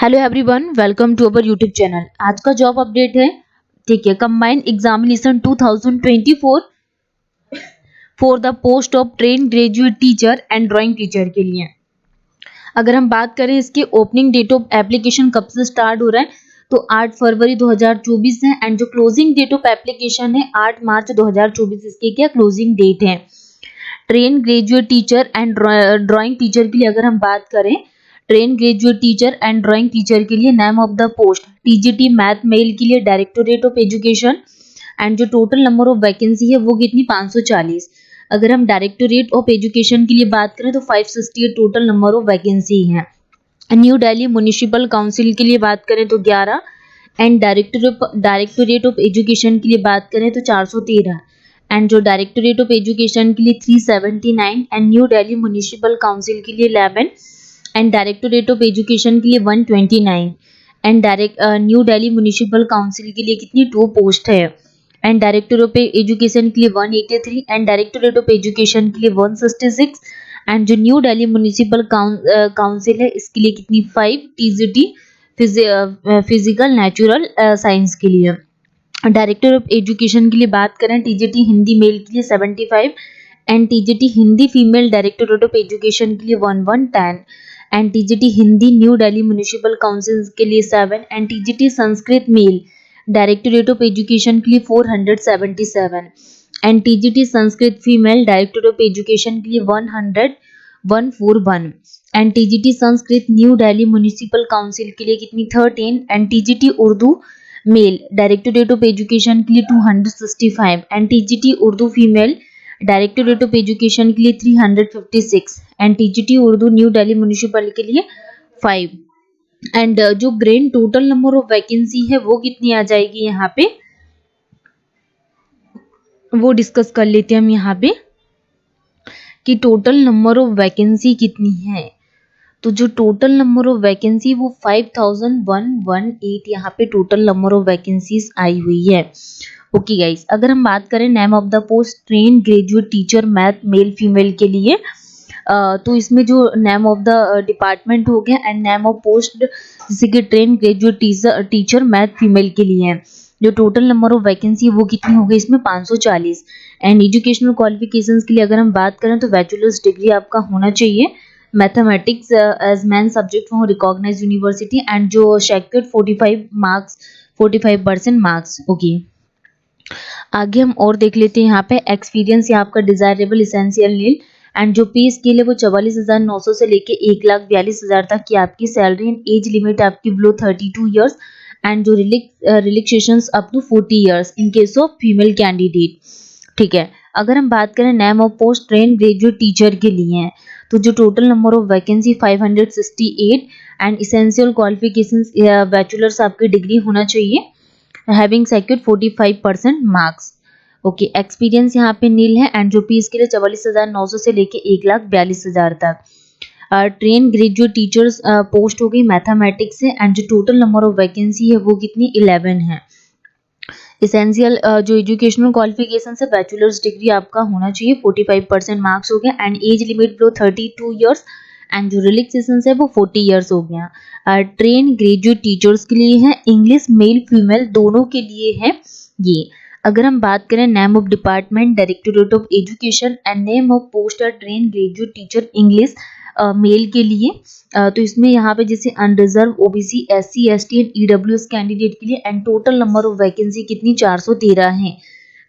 Hello everyone, welcome to our YouTube channel. आज का job update है, ठीक है, combined examination 2024 for the post of train graduate teacher and drawing teacher के लिए। अगर हम बात करें इसके ओपनिंग डेट ऑफ एप्लीकेशन कब से स्टार्ट हो रहा है तो 8 फरवरी 2024 है एंड जो क्लोजिंग डेट ऑफ एप्लीकेशन है 8 मार्च 2024 इसकी क्या क्लोजिंग डेट है। Train graduate teacher and drawing teacher के लिए अगर हम बात करें, train graduate teacher and drawing teacher के लिए name of the post TGT math male के लिए डायरेक्टोरेट ऑफ एजुकेशन एंड जो टोटल नंबर ऑफ वैकेंसी है वो कितनी 540। अगर हम डायरेक्टोरेट ऑफ एजुकेशन के लिए बात करें तो 568 टोटल नंबर ऑफ वैकेंसी है। न्यू दिल्ली म्युनिसिपल काउंसिल के लिए बात करें तो 11 एंड डायरेक्टोरेट ऑफ एजुकेशन के लिए बात करें तो 413 एंड जो डायरेक्टोरेट ऑफ एजुकेशन के लिए 379 and new Delhi municipal council के लिए 11 एंड डायरेक्टोरेट ऑफ एजुकेशन के लिए 129 and new Delhi municipal council के लिए कितनी 2 पोस्ट है एंड डायरेक्टर ऑफ एजुकेशन के लिए 183 एंड डायरेक्टोरेट ऑफ एजुकेशन के लिए 166 एंड जो न्यू दिल्ली म्युनिसिपल काउंसिल है इसके लिए कितनी 5 टीजीटी फिजिकल नेचुरल साइंस के लिए। डायरेक्टर ऑफ एजुकेशन के लिए बात करें टीजीटी हिंदी मेल के लिए 75 and TGT Hindi female directorate of education के लिए 1110 and TGT Hindi New Delhi municipal council के लिए 7 and TGT Sanskrit male directorate of education के लिए 477 and TGT Sanskrit female directorate of education के लिए 141 and TGT Sanskrit New Delhi municipal council के लिए कितनी 13 and TGT Urdu male directorate of education के लिए 265 and TGT Urdu female directorate of education के लिए 356 and TGT Urdu new Delhi municipal के लिए 5 एंड जो grain total number of vacancy है वो कितनी आ जाएगी यहाँ पे वो डिस्कस कर लेते हैं हम यहाँ पे कि टोटल नंबर ऑफ वैकेंसी कितनी है। तो जो टोटल नंबर ऑफ वैकेंसी वो 5118 यहाँ पे टोटल नंबर ऑफ वैकेंसीज आई हुई है। ओके गाइस, अगर हम बात करें name of the post train graduate teacher math mail female के लिए तो इसमें जो नेम ऑफ द डिपार्टमेंट हो गया एंड नेम ऑफ पोस्ट जैसे कि train graduate teacher math female के लिए है। जो टोटल नंबर ऑफ वैकेंसी वो कितनी हो गई इसमें 540 एंड एजुकेशनल क्वालिफिकेशंस के लिए अगर हम बात करें तो बैचलर्स डिग्री आपका होना चाहिए mathematics as main subject from recognised university and जो शेक्योर्ड 45% मार्क्स। ओके, आगे हम और देख लेते हैं यहाँ पे एक्सपीरियंस या आपका डिजायरेबल इसेंशियल नीड एंड जो पे स्केल है वो 44,900 से लेके 1,42,000 तक की आपकी सैलरी एंड एज लिमिट आपकी बिलो 32 ईयर्स एंड जो relaxations up to 40 years in case of female candidate. ठीक है, अगर हम बात करें name of post train graduate teacher के लिए है तो जो total number of vacancy 568 and essential qualifications bachelor's आपकी डिग्री होना चाहिए having secured 45% marks. Okay, experience यहाँ पे नील है एंड जो फीस के लिए 44,900 से लेके 1,42,000 तक। ट्रेन ग्रेजुएट टीचर्स पोस्ट हो गई मैथमेटिक्स से एंड जो टोटल नंबर ऑफ वैकेंसी है वो कितनी 11 है। इसेंशियल जो एजुकेशनल क्वालिफिकेशन से बैचलर्स डिग्री आपका होना चाहिए 45% मार्क्स हो गया and age limit low 32 years and जो रिलैक्सेशन है वो 40 ईयर्स हो गया। ट्रेन ग्रेजुएट टीचर्स के लिए है, इंग्लिश मेल फीमेल दोनों के लिए है ये। अगर हम बात करें name of department directorate of education and name of post train graduate teacher English male के लिए तो इसमें यहाँ पे जैसे unreserved OBC SC ST and EWS candidate के लिए and total number of vacancy कितनी 413 है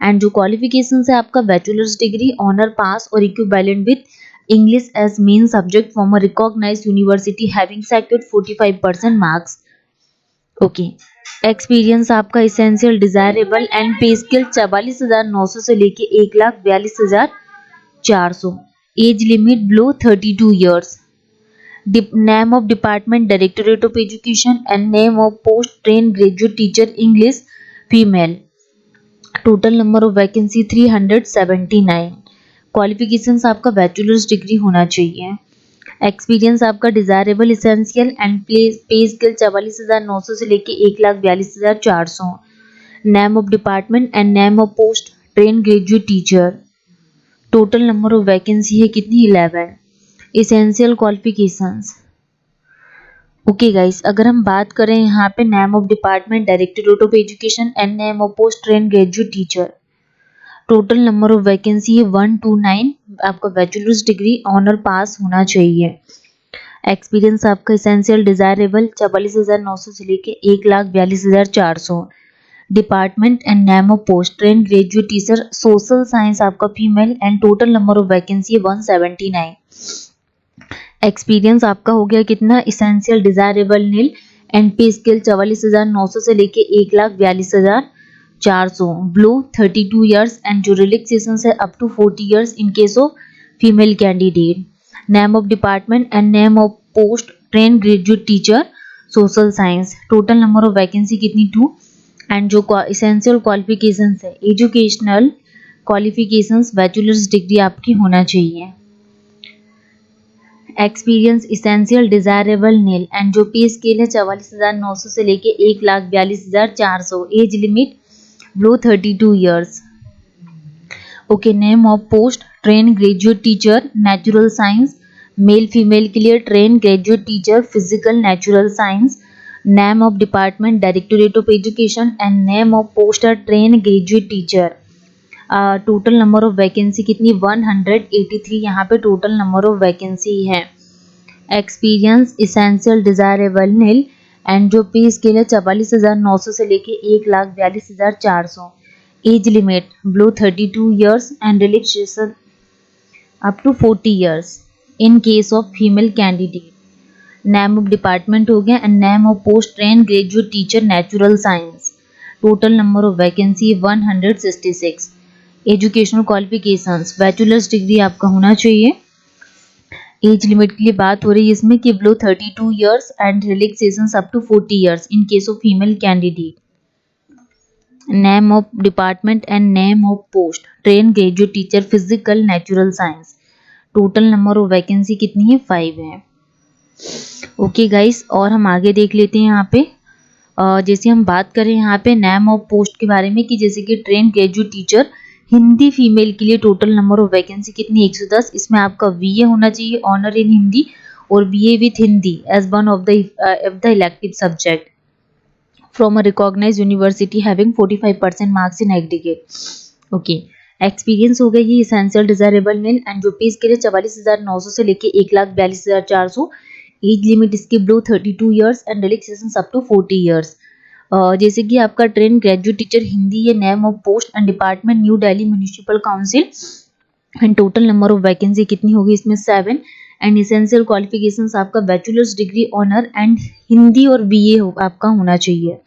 एंड जो क्वालिफिकेशन है आपका बैचलर्स डिग्री ऑनर पास और equivalent with English as main subject from a recognised university having secured 45% marks. Okay, experience आपका essential desirable and pay scale 44,900 से लेके 1,42,400 age limit below 32 years. Name of department directorate of education and name of post train graduate teacher English female total number of vacancy 379 qualifications आपका bachelor's degree होना चाहिए। Experience आपका desirable essential and pay scale 44,900 से लेके 1,42,400। Name of department and name of post train graduate teacher total number of vacancy है कितनी 11। Essential qualifications okay guys, अगर हम बात करें यहाँ पे name of department directorate of education and name of post train graduate teacher, total number of vacancy है 129। आपका बैचलर्स डिग्री ऑनर पास होना चाहिए। एक्सपीरियंस आपका एसेंशियल डिजायरेबल 44,900 से लेके 1,42,400। Department and name of post train graduate teacher social science आपका female and total number of vacancy है 179। Experience आपका हो गया कितना, essential desirable nil and pay scale 44,900 से लेके 1,42,400। ब्लू 32 ईयर्स एंड जो रिलैक्सेशन है up to 40 years in case of female candidate. Name of department and name of post train graduate teacher social science. Total number of vacancy कितनी 2 and जो essential qualifications है educational qualifications bachelor's degree आपकी होना चाहिए। Experience essential desirable nil and जो pay scale है 44,900 से लेके 1,42,400। Age limit below 32 years. Okay, name of post train graduate teacher natural science, male female के लिए train graduate teacher physical natural science. Name of department directorate of education and name of post train graduate teacher. Total number of vacancy कितनी 183 यहाँ पे total number of vacancy है। Experience essential desirable nil and जो pay scale है 44,900 से लेके 1,42,400। Age limit below 32 years and relaxation up to 40 years in case of female candidate. Name of department हो गया and name of post train graduate teacher natural science. Total number of vacancy 166। Educational qualifications bachelor's degree आपका होना चाहिए। Age limit के लिए बात हो रही है इसमें कि below 32 years and relaxation up to 40 years in case of female candidate. Name of department and name of post train graduate teacher physical natural science. Total number of vacancy कितनी है 5 है। ओके गाइस, और हम आगे देख लेते हैं यहाँ पे जैसे हम बात करें यहाँ पे नेम ऑफ पोस्ट के बारे में कि जैसे कि train graduate teacher Hindi female के लिए टोटल नंबर ऑफ वैकेंसी कितनी 110। इसमें आपका बीए होना चाहिए ऑनर इन हिंदी और BA with Hindi as one of the elective subject from a recognised university having 45% marks in aggregate. Okay, experience हो गया ये इसेंशियल डिजायरेबल मेल एंड जो पे के लिए 44,900 से लेके 1,42,400। एज लिमिट इसकी below 32 years and relaxation up to 40 years. जैसे कि आपका ट्रेन ग्रेजुएट टीचर हिंदी है, name of post and department New Delhi municipal council and total number of vacancy कितनी होगी इसमें 7 एंड इसेंशियल क्वालिफिकेशंस आपका bachelor's degree honour and Hindi और बीए आपका होना चाहिए।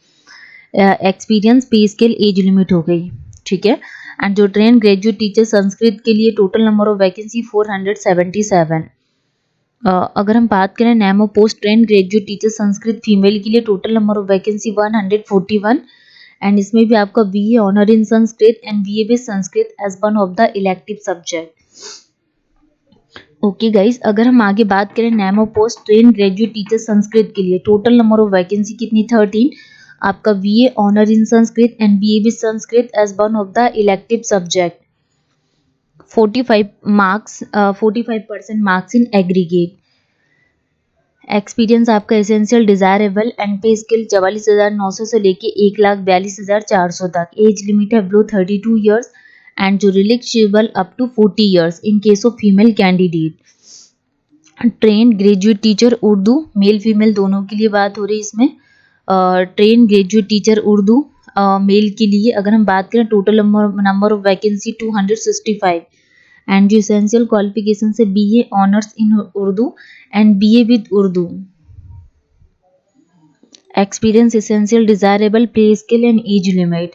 एक्सपीरियंस पे स्केल एज लिमिट हो गई, ठीक है। एंड जो ट्रेन ग्रेजुएट टीचर संस्कृत के लिए टोटल नंबर ऑफ वैकेंसी 477। अगर हम बात करें name of post train graduate teacher Sanskrit female के लिए total number of vacancy 141 and इसमें भी आपका BA honour in Sanskrit and BA with Sanskrit as one of the elective subject. Okay guys, अगर हम आगे बात करें name of post train graduate teacher Sanskrit के लिए टोटल नंबर ऑफ वैकेंसी कितनी 13। आपका BA honour in Sanskrit and BA with Sanskrit as one of the elective subject 45% marks in aggregate. Experience आपका essential desirable and pay scale 44,900 से लेके 1,42,400 तक। Age limit है below 32 years and जो relaxable up to 40 years in case of female candidate. Train graduate teacher Urdu male female दोनों के लिए बात हो रही है इसमें। Train graduate teacher Urdu male के लिए अगर हम बात करें total number of vacancy 265 and जो इसेंशियल क्वालिफिकेशन से BA honours in Urdu and BA with Urdu. Experience essential desirable पे scale and age limit.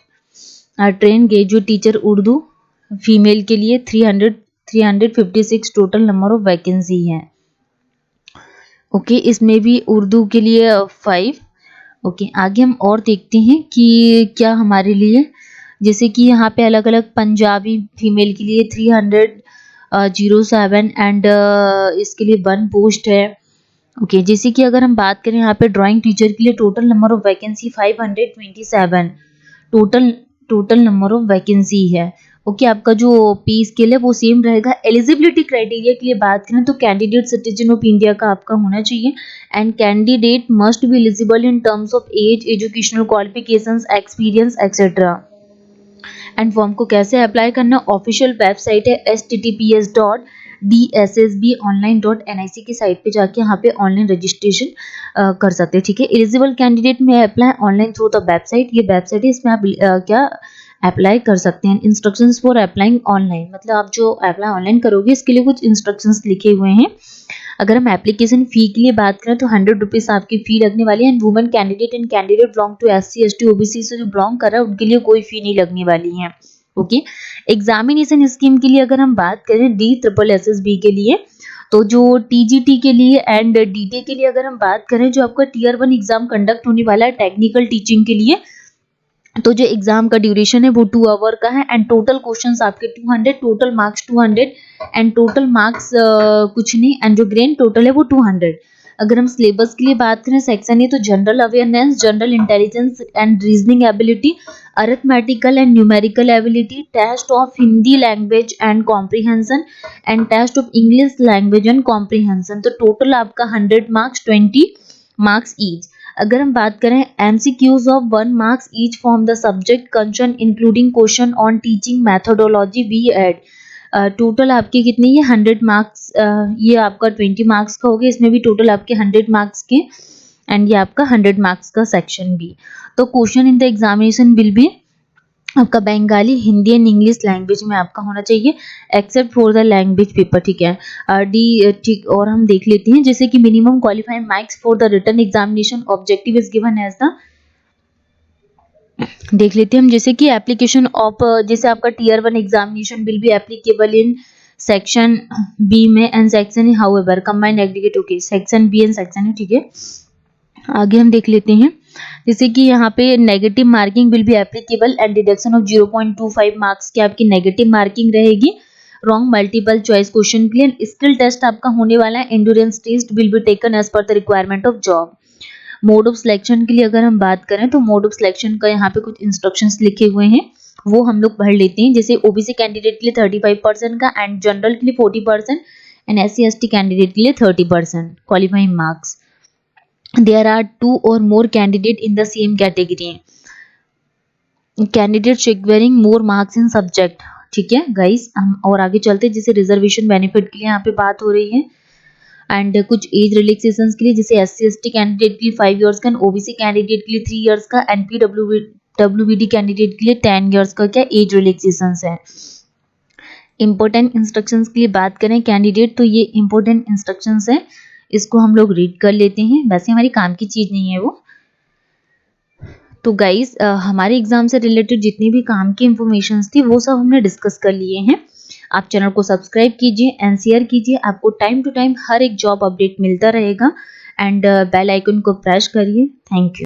Train graduate teacher Urdu female के लिए 356 टोटल नंबर ऑफ वैकेंसी है। ओके, इसमें भी उर्दू के लिए 5। ओके, आगे हम और देखते हैं कि क्या हमारे लिए जैसे कि यहाँ पे अलग अलग पंजाबी फीमेल के लिए 307 एंड इसके लिए 1 पोस्ट है। ओके, जैसे कि अगर हम बात करें यहाँ पे ड्राइंग टीचर के लिए total number of vacancy 527 total number of vacancy है। ओके, आपका जो पे स्केल है वो सेम रहेगा। एलिजिबिलिटी क्राइटेरिया के लिए बात करें तो कैंडिडेट सिटीजन ऑफ इंडिया का आपका होना चाहिए and candidate must be eligible in terms of age, educational qualifications, experience etcetera. And form को कैसे अप्लाई करना, ऑफिशियल वेबसाइट है https.dssbonline.nic की साइट पे जाके यहाँ पे ऑनलाइन रजिस्ट्रेशन कर सकते हैं, ठीक है। एलिजिबल कैंडिडेट में apply online through the website, ये वेबसाइट है, इसमें आप क्या अप्लाई कर सकते हैं। इंस्ट्रक्शंस फॉर अप्लाइंग ऑनलाइन, मतलब आप जो अप्लाई ऑनलाइन करोगे इसके लिए कुछ इंस्ट्रक्शंस लिखे हुए हैं। अगर हम एप्लीकेशन फी के लिए बात करें तो 100 रुपीज आपकी फी लगने वाली है and women candidate and candidate belong to SC ST OBC से जो बिलोंग कर रहा है उनके लिए कोई फी नहीं लगने वाली है। ओके, एग्जामिनेशन स्कीम के लिए अगर हम बात करें DSSSB के लिए, तो जो TGT के लिए एंड DTA के लिए अगर हम बात करें, जो आपका Tier 1 एग्जाम कंडक्ट होने वाला है टेक्निकल टीचिंग के लिए, तो जो एग्जाम का ड्यूरेशन है वो 2 आवर का है एंड टोटल क्वेश्चंस आपके 200, total marks 200 and total marks कुछ नहीं एंड जो ग्रेड टोटल है वो 200। अगर हम सिलेबस के लिए बात करें सेक्शन ये, तो general awareness, general intelligence and reasoning ability, arithmetical and numerical ability, test of Hindi language and comprehension and test of English language and comprehension. तो टोटल आपका 100 मार्क्स, 20 मार्क्स ईच। अगर हम बात करें MCQs of 1 marks each from the subject concern including question on teaching methodology वी एड, total आपके कितने, ये 100 मार्क्स, ये आपका 20 मार्क्स का हो गया, इसमें भी टोटल आपके 100 मार्क्स के एंड ये आपका 100 मार्क्स का सेक्शन भी। तो question in the examination will be आपका Bengali, Hindi and English language में आपका होना चाहिए except for the language paper, ठीक है। ठीक, और हम देख लेते हैं जैसे कि minimum qualifying marks for the written examination objective is given as the, देख लेते हैं हम जैसे कि एप्लीकेशन ऑफ, जैसे आपका Tier 1 examination will be applicable in section B में and section however combined aggregate, okay, section B and section है, ठीक है। आगे हम देख लेते हैं जैसे कि यहाँ पे negative marking will be applicable and deduction of 0.25 marks की आपकी नेगेटिव मार्किंग रहेगी रॉन्ग मल्टीपल चॉइस क्वेश्चन के लिए। स्किल टेस्ट आपका होने वाला है, endurance test will be taken as per the requirement of job. Mode of selection के लिए अगर हम बात करें तो मोड ऑफ सिलेक्शन का यहाँ पे कुछ इंस्ट्रक्शंस लिखे हुए हैं, वो हम लोग पढ़ लेते हैं। जैसे OBC कैंडिडेट के लिए 35% का एंड जनरल के लिए 40% एंड SC ST कैंडिडेट के लिए 30% qualifying marks. There are 2 or more candidate in the same category. Candidates requiring more marks in subject, ठीक है गाइस। हम और आगे चलते हैं, जैसे रिजर्वेशन बेनिफिट के लिए यहाँ पे बात हो रही है एंड कुछ एज रिलैक्सेशन के लिए, जैसे SC ST कैंडिडेट के लिए 5 इयर्स का, OBC कैंडिडेट के लिए 3 इयर्स का एंड PWD कैंडिडेट के लिए 10 इयर्स का क्या एज रिलैक्सेशन है। इंपॉर्टेंट इंस्ट्रक्शंस के लिए बात करें कैंडिडेट, तो ये इंपॉर्टेंट इंस्ट्रक्शंस है, इसको हम लोग रीड कर लेते हैं, वैसे हमारी काम की चीज नहीं है वो। तो गाइस हमारे एग्जाम से रिलेटेड जितनी भी काम की इंफॉर्मेशन थी वो सब हमने डिस्कस कर लिए हैं। आप चैनल को सब्सक्राइब कीजिए एंड शेयर कीजिए, आपको टाइम टू टाइम हर एक जॉब अपडेट मिलता रहेगा एंड बेल आइकन को प्रेस करिए। Thank you.